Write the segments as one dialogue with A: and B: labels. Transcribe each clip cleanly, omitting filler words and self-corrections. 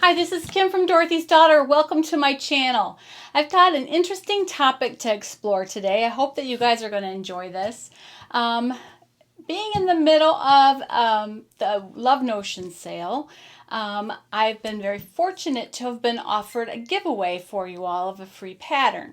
A: Hi, this is Kim from Dorothy's Daughter. Welcome to my channel. I've got an interesting topic to explore today. I hope that you guys are going to enjoy this. Being in the middle of the Love Notion sale, I've been very fortunate to have been offered a giveaway for you all of a free pattern.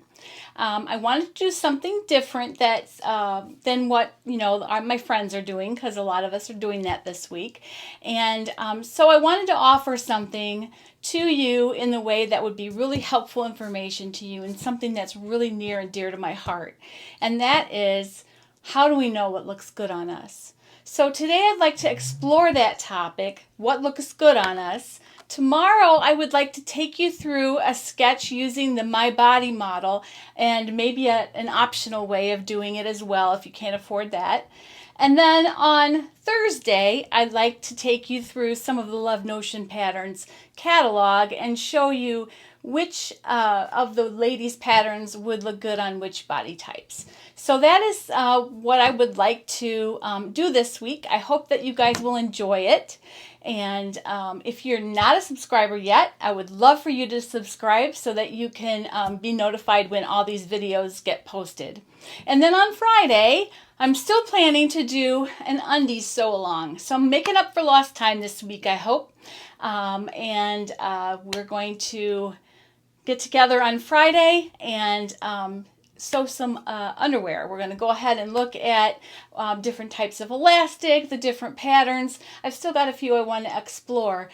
A: I wanted to do something different that's than what my friends are doing, because a lot of us are doing that this week, and so I wanted to offer something to you in the way that would be really helpful information to you and something that's really near and dear to my heart, and that is, how do we know what looks good on us? So today I'd like to explore that topic, what looks good on us. Tomorrow I would like to take you through a sketch using the My Body model, and maybe an optional way of doing it as well if you can't afford that. And then on Thursday, I'd like to take you through some of the Love Notion Patterns catalog and show you which of the ladies' patterns would look good on which body types. So that is what I would like to do this week. I hope that you guys will enjoy it. And if you're not a subscriber yet, I would love for you to subscribe so that you can be notified when all these videos get posted. And then on Friday, I'm still planning to do an undies sew along. So I'm making up for lost time this week, I hope. And we're going to get together on Friday and sew some underwear. We're going to go ahead and look at different types of elastic, the different patterns. I've still got a few I want to explore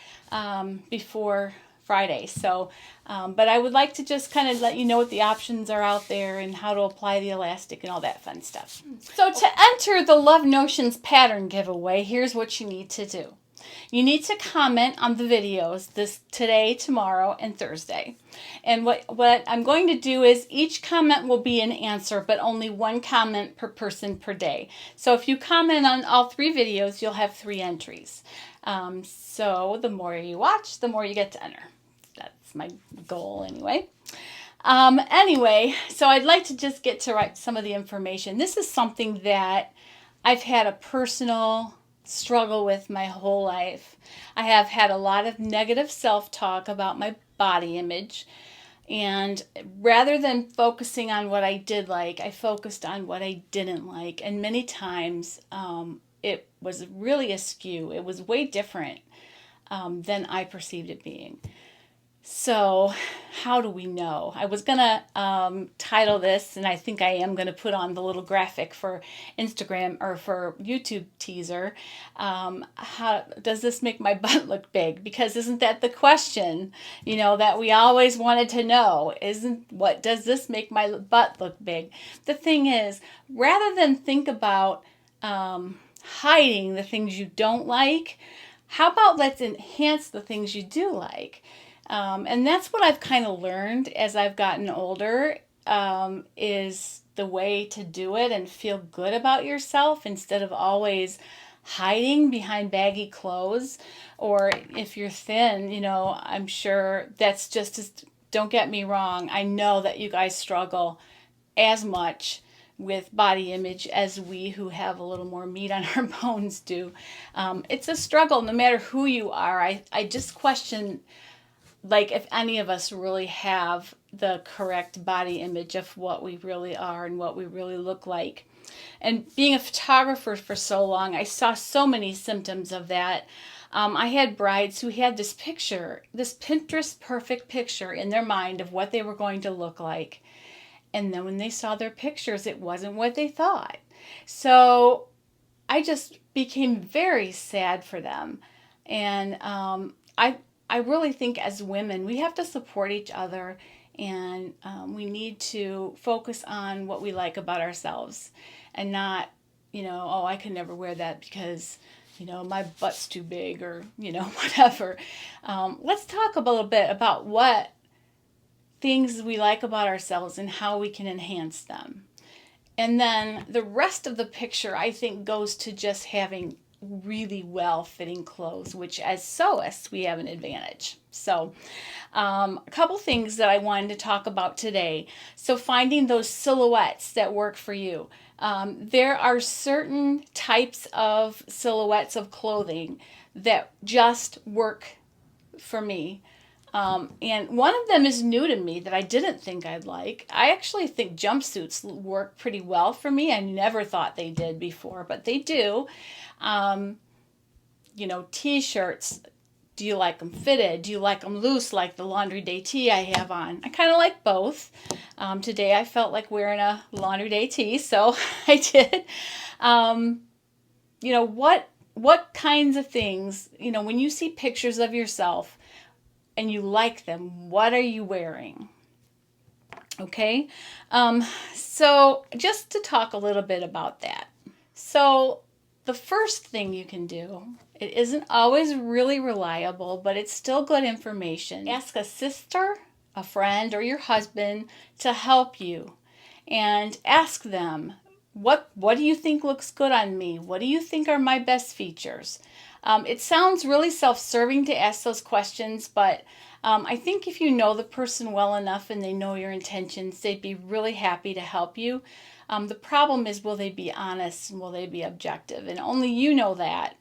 A: before Friday. So, but I would like to just kind of let you know what the options are out there and how to apply the elastic and all that fun stuff. So to enter the Love Notions pattern giveaway, here's what you need to do. You need to comment on the videos today, tomorrow, and Thursday. And what I'm going to do is each comment will be an answer, but only one comment per person per day. So if you comment on all 3 videos, you'll have 3 entries. So the more you watch, the more you get to enter. That's my goal anyway. Anyway, so I'd like to just get to write some of the information. This is something that I've had a personal struggle with my whole life. I have had a lot of negative self-talk about my body image, and rather than focusing on what I did like, I focused on what I didn't like, and many times it was really askew. It was way different than I perceived it being. So how do we know? I was going to title this, and I think I am going to put on the little graphic for Instagram or for YouTube teaser. How does this make my butt look big? Because isn't that the question, that we always wanted to know? What does this make my butt look big? The thing is, rather than think about hiding the things you don't like, how about let's enhance the things you do like? And that's what I've kind of learned as I've gotten older, is the way to do it and feel good about yourself instead of always hiding behind baggy clothes. Or if you're thin, I'm sure that's just as, don't get me wrong, I know that you guys struggle as much with body image as we who have a little more meat on our bones do. It's a struggle no matter who you are. I just question, like, if any of us really have the correct body image of what we really are and what we really look like. And being a photographer for so long, I saw so many symptoms of that. I had brides who had this picture, this Pinterest perfect picture in their mind of what they were going to look like. And then when they saw their pictures, it wasn't what they thought. So I just became very sad for them. And I really think as women, we have to support each other, and we need to focus on what we like about ourselves and not, oh, I can never wear that because, my butt's too big, or, whatever. Let's talk a little bit about what things we like about ourselves and how we can enhance them. And then the rest of the picture, I think, goes to just having really well-fitting clothes, which as sewists we have an advantage. So a couple things that I wanted to talk about today. So finding those silhouettes that work for you. There are certain types of silhouettes of clothing that just work for me. And one of them is new to me that I didn't think I'd like. I actually think jumpsuits work pretty well for me. I never thought they did before, but they do. You know, t-shirts. Do you like them fitted? Do you like them loose like the laundry day tee I have on? I kind of like both. Today I felt like wearing a laundry day tee, so I did. You know, what kinds of things, you know, when you see pictures of yourself and you like them, what are you wearing? Okay, so just to talk a little bit about that. So the first thing you can do, it isn't always really reliable, but it's still good information. Ask a sister, a friend, or your husband to help you, and ask them, what do you think looks good on me? What do you think are my best features? It sounds really self-serving to ask those questions, but I think if you know the person well enough and they know your intentions, they'd be really happy to help you. The problem is, will they be honest and will they be objective? And only you know that.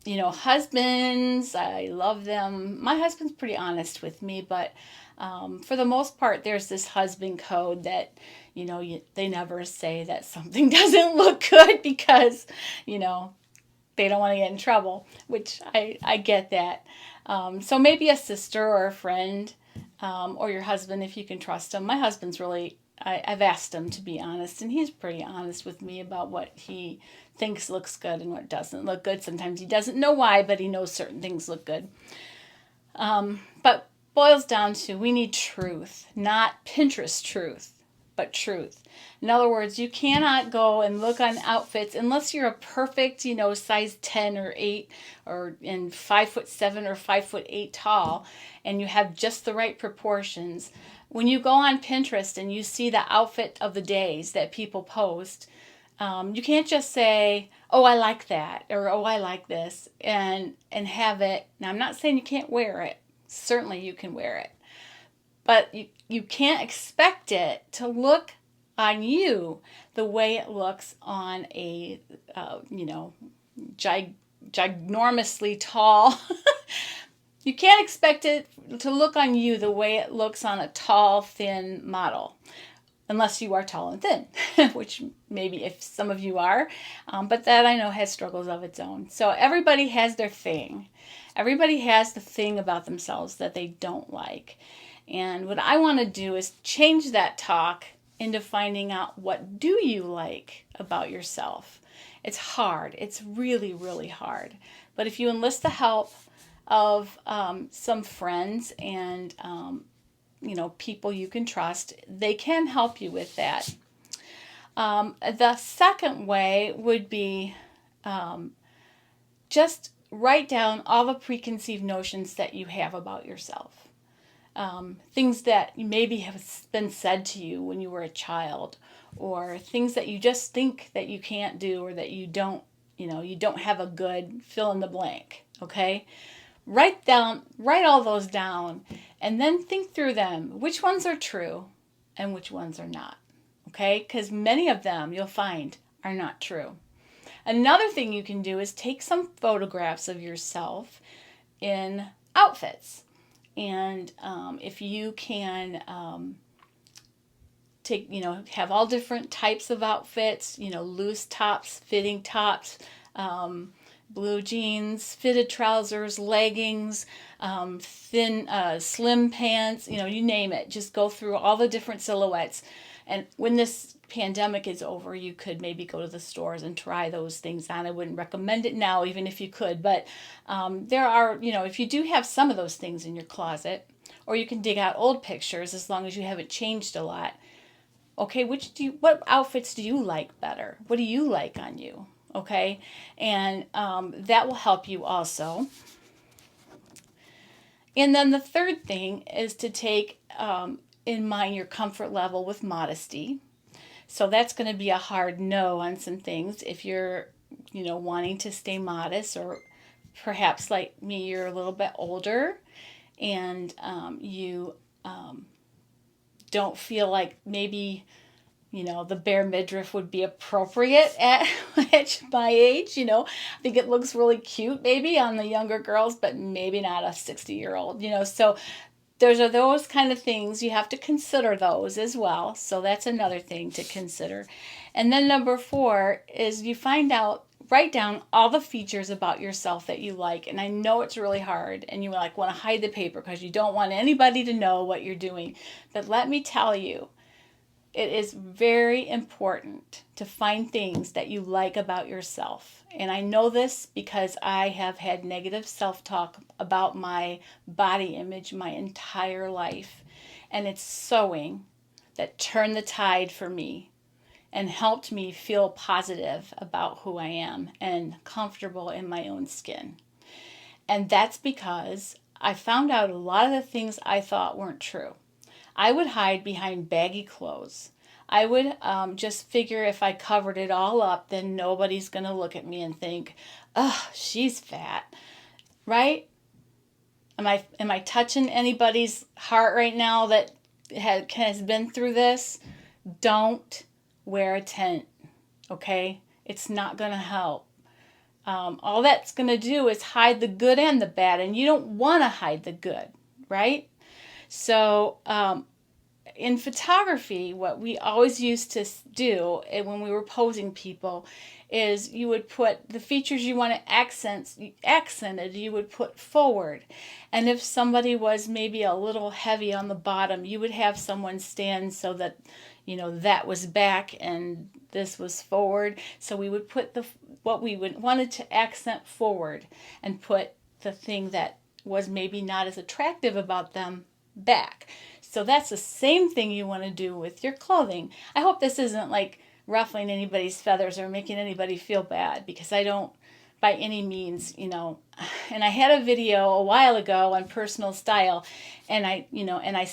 A: You know, husbands, I love them. My husband's pretty honest with me, but for the most part, there's this husband code that, you know, they never say that something doesn't look good because, you know, they don't want to get in trouble, which I get that. So maybe a sister or a friend, or your husband if you can trust him. My husband's really, I've asked him to be honest, and he's pretty honest with me about what he thinks looks good and what doesn't look good. Sometimes he doesn't know why, but he knows certain things look good. But boils down to, we need truth, not Pinterest truth, but truth. In other words, you cannot go and look on outfits unless you're a perfect, you know, size 10 or 8 or in 5'7" or 5'8" tall, and you have just the right proportions. When you go on Pinterest and you see the outfit of the days that people post, you can't just say, oh, I like that, or oh, I like this, and have it. Now, I'm not saying you can't wear it. Certainly you can wear it. But you can't expect it to look on you the way it looks on a, you know, ginormously tall. You can't expect it to look on you the way it looks on a tall, thin model. Unless you are tall and thin, which maybe if some of you are, but that I know has struggles of its own. So everybody has their thing. Everybody has the thing about themselves that they don't like. And what I want to do is change that talk into finding out, what do you like about yourself? It's hard. It's really, really hard. But if you enlist the help of some friends and you know, people you can trust, they can help you with that. The second way would be just write down all the preconceived notions that you have about yourself. Things that maybe have been said to you when you were a child, or things that you just think that you can't do, or that you don't, you know, you don't have a good fill in the blank. Okay? Write all those down, and then think through them. Which ones are true and which ones are not. Okay? Because many of them you'll find are not true. Another thing you can do is take some photographs of yourself in outfits. And if you can take, you know, have all different types of outfits, you know, loose tops, fitting tops, blue jeans, fitted trousers, leggings, thin, slim pants, you know, you name it. Just go through all the different silhouettes. And when this pandemic is over, you could maybe go to the stores and try those things on. I wouldn't recommend it now, even if you could. But there are, you know, if you do have some of those things in your closet, or you can dig out old pictures as long as you haven't changed a lot. Okay, what outfits do you like better? What do you like on you? Okay, and that will help you also. And then the third thing is to take in mind your comfort level with modesty. So that's going to be a hard no on some things if you're, you know, wanting to stay modest, or perhaps like me, you're a little bit older and you don't feel like maybe you know, the bare midriff would be appropriate at, at my age. You know, I think it looks really cute maybe on the younger girls, but maybe not a 60-year-old, you know. So there's those kind of things. You have to consider those as well. So that's another thing to consider. And then number 4 is you find out, write down all the features about yourself that you like. And I know it's really hard and you like want to hide the paper because you don't want anybody to know what you're doing. But let me tell you, it is very important to find things that you like about yourself. And I know this because I have had negative self-talk about my body image my entire life. And it's sewing that turned the tide for me and helped me feel positive about who I am and comfortable in my own skin. And that's because I found out a lot of the things I thought weren't true. I would hide behind baggy clothes. I would just figure if I covered it all up, then nobody's going to look at me and think, oh, she's fat, right? Am I touching anybody's heart right now that has been through this? Don't wear a tent, okay? It's not going to help. All that's going to do is hide the good and the bad, and you don't want to hide the good, right? So in photography, what we always used to do when we were posing people is you would put the features you want to accented, you would put forward. And if somebody was maybe a little heavy on the bottom, you would have someone stand so that, you know, that was back and this was forward. So we would put what we wanted to accent forward and put the thing that was maybe not as attractive about them back. So that's the same thing you want to do with your clothing. I hope this isn't like ruffling anybody's feathers or making anybody feel bad, because I don't by any means, you know. And I had a video a while ago on personal style, and I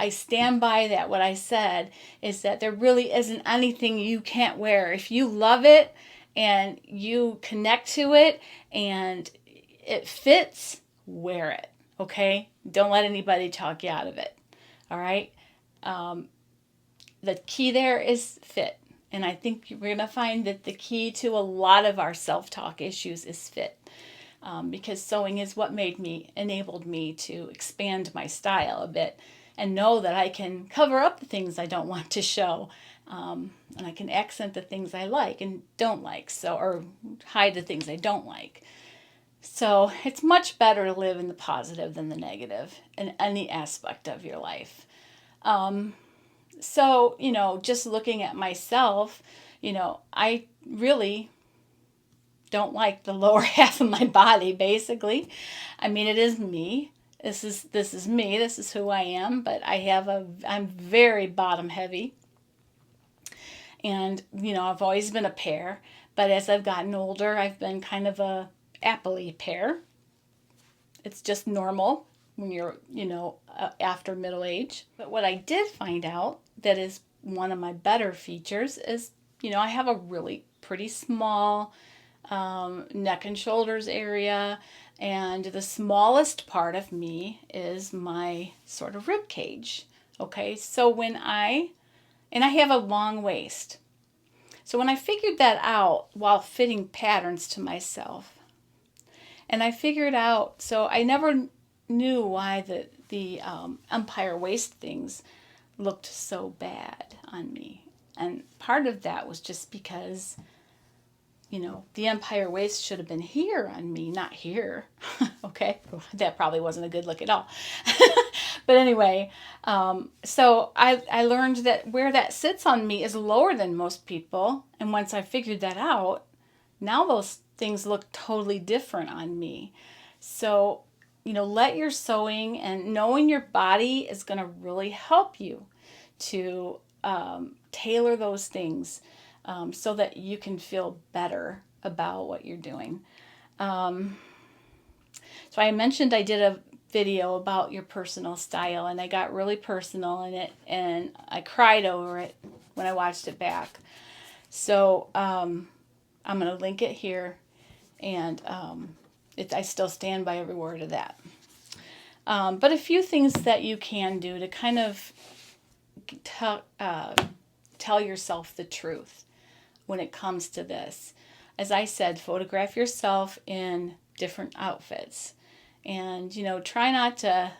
A: stand by that. What I said is that there really isn't anything you can't wear. If you love it and you connect to it and it fits, wear it, okay? Don't let anybody talk you out of it, all right? The key there is fit. And I think we're going to find that the key to a lot of our self-talk issues is fit. Because sewing is what enabled me to expand my style a bit and know that I can cover up the things I don't want to show. And I can accent the things I like and don't like, or hide the things I don't like. So it's much better to live in the positive than the negative in any aspect of your life. So, you know, just looking at myself, you know, I really don't like the lower half of my body, basically. I mean, it is me. This is me. This is who I am. But I'm very bottom heavy. And, you know, I've always been a pear. But as I've gotten older, I've been kind of a appley pear. It's just normal when you're, you know, after middle age. But what I did find out that is one of my better features is, you know, I have a really pretty small neck and shoulders area, and the smallest part of me is my sort of rib cage. Okay, so I have a long waist. So when I figured that out while fitting patterns to myself, and I figured out, so I never knew why the empire waist things looked so bad on me. And part of that was just because, you know, the empire waist should have been here on me, not here. Okay, that probably wasn't a good look at all. But anyway, so I learned that where that sits on me is lower than most people. And once I figured that out, now those things look totally different on me. So, you know, let your sewing and knowing your body is going to really help you to tailor those things so that you can feel better about what you're doing. So I mentioned I did a video about your personal style, and I got really personal in it, and I cried over it when I watched it back. So I'm going to link it here, and I still stand by every word of that. But a few things that you can do to kind of tell yourself the truth when it comes to this. As I said, photograph yourself in different outfits. And, try not to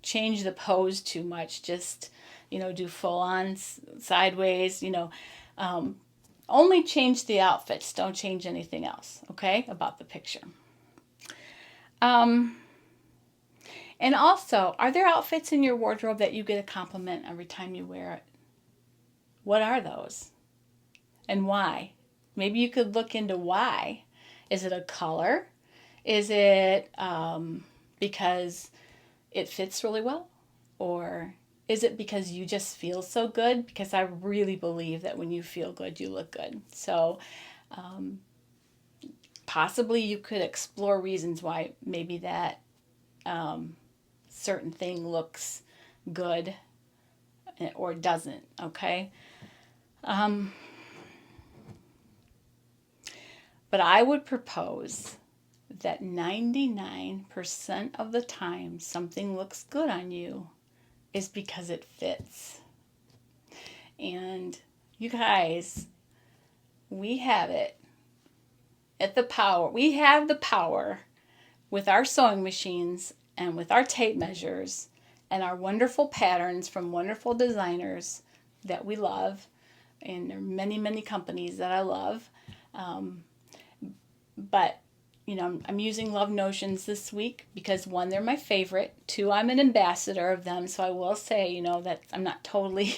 A: change the pose too much. Just, do full on sideways, only change the outfits. Don't change anything else, okay, about the picture. And also, are there outfits in your wardrobe that you get a compliment every time you wear it? What are those? And why? Maybe you could look into why. Is it a color? Is it because it fits really well? Or is it because you just feel so good? Because I really believe that when you feel good, you look good. So possibly you could explore reasons why maybe that certain thing looks good or doesn't, okay? But I would propose that 99% of the time something looks good on you is because it fits. And you guys, we have it at the power. We have the power with our sewing machines and with our tape measures and our wonderful patterns from wonderful designers that we love. And there are many, many companies that I love. But, I'm using Love Notions this week because 1, they're my favorite. 2, I'm an ambassador of them. So I will say, that I'm not totally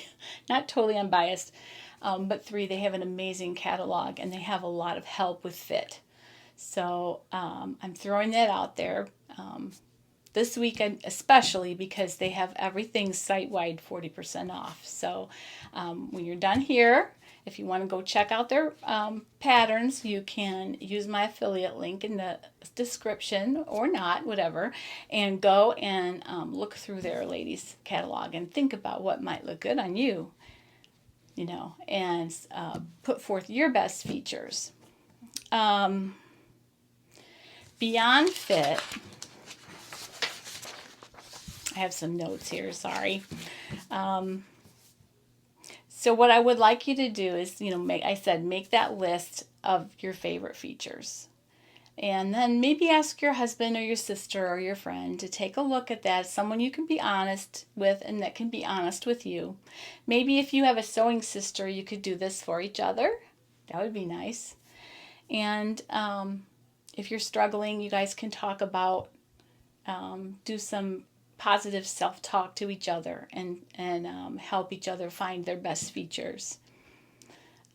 A: unbiased. But 3, they have an amazing catalog and they have a lot of help with fit. So I'm throwing that out there this week, especially because they have everything site-wide 40% off. So when you're done here, if you want to go check out their patterns, you can use my affiliate link in the description or not, whatever, and go and look through their ladies catalog and think about what might look good on you, and put forth your best features. Beyond fit, I have some notes here, sorry. So what I would like you to do is, make that list of your favorite features. And then maybe ask your husband or your sister or your friend to take a look at that, someone you can be honest with and that can be honest with you. Maybe if you have a sewing sister, you could do this for each other. That would be nice. And if you're struggling, you guys can talk about, do some positive self-talk to each other and help each other find their best features.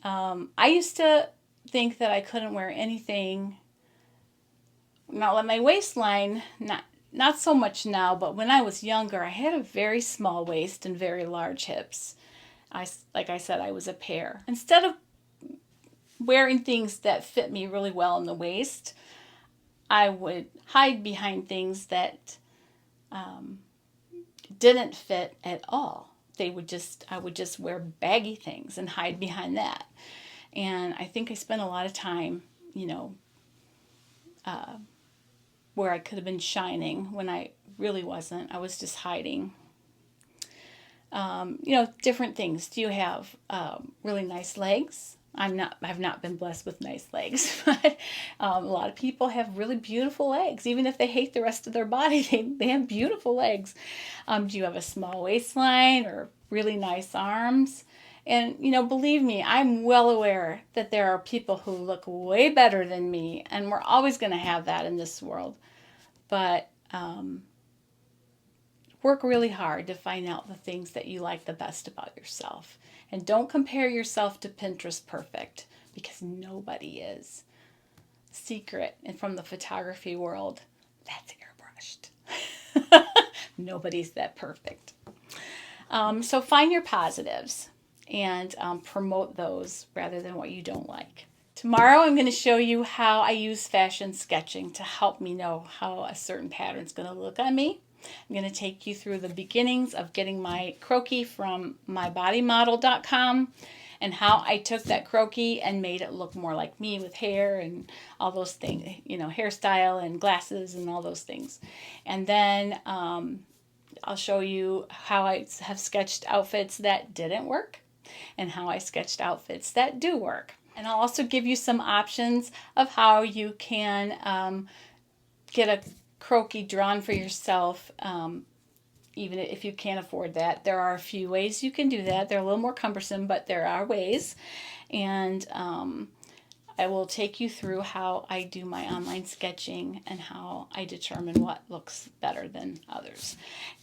A: I used to think that I couldn't wear anything, not like my waistline, not so much now, but when I was younger, I had a very small waist and very large hips. Like I said, I was a pear. Instead of wearing things that fit me really well in the waist, I would hide behind things that didn't fit at all. I would just wear baggy things and hide behind that. And I think I spent a lot of time, where I could have been shining when I really wasn't. I was just hiding. Different things. Do you have really nice legs? I've not been blessed with nice legs, but a lot of people have really beautiful legs. Even if they hate the rest of their body, they have beautiful legs. Do you have a small waistline or really nice arms? And, believe me, I'm well aware that there are people who look way better than me, and we're always going to have that in this world. But work really hard to find out the things that you like the best about yourself. And don't compare yourself to Pinterest perfect, because nobody is. Secret, and from the photography world, that's airbrushed. Nobody's that perfect. So find your positives and promote those rather than what you don't like. Tomorrow I'm going to show you how I use fashion sketching to help me know how a certain pattern is going to look on me. I'm going to take you through the beginnings of getting my croquis from mybodymodel.com and how I took that croquis and made it look more like me with hair and all those things, hairstyle and glasses and all those things. And then I'll show you how I have sketched outfits that didn't work and how I sketched outfits that do work. And I'll also give you some options of how you can get a croquis drawn for yourself, even if you can't afford that. There are a few ways you can do that. They're a little more cumbersome, but there are ways. And I will take you through how I do my online sketching and how I determine what looks better than others.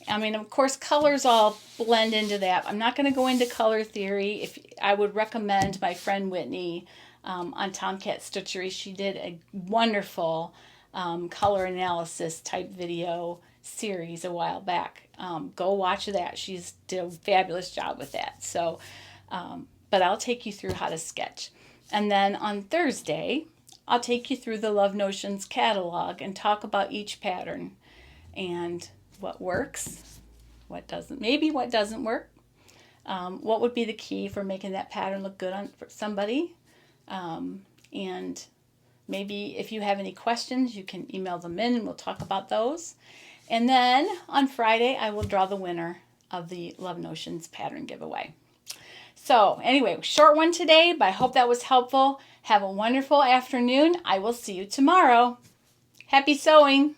A: I mean, of course, colors all blend into that. I'm not going to go into color theory. I would recommend my friend Whitney on Tomcat Stitchery. She did a wonderful color analysis type video series a while back. Go watch that. She's did a fabulous job with that. So, but I'll take you through how to sketch. And then on Thursday, I'll take you through the Love Notions catalog and talk about each pattern and what works, what doesn't, maybe what doesn't work, what would be the key for making that pattern look good on for somebody, and maybe if you have any questions, you can email them in and we'll talk about those. And then on Friday, I will draw the winner of the Love Notions pattern giveaway. So anyway, short one today, but I hope that was helpful. Have a wonderful afternoon. I will see you tomorrow. Happy sewing!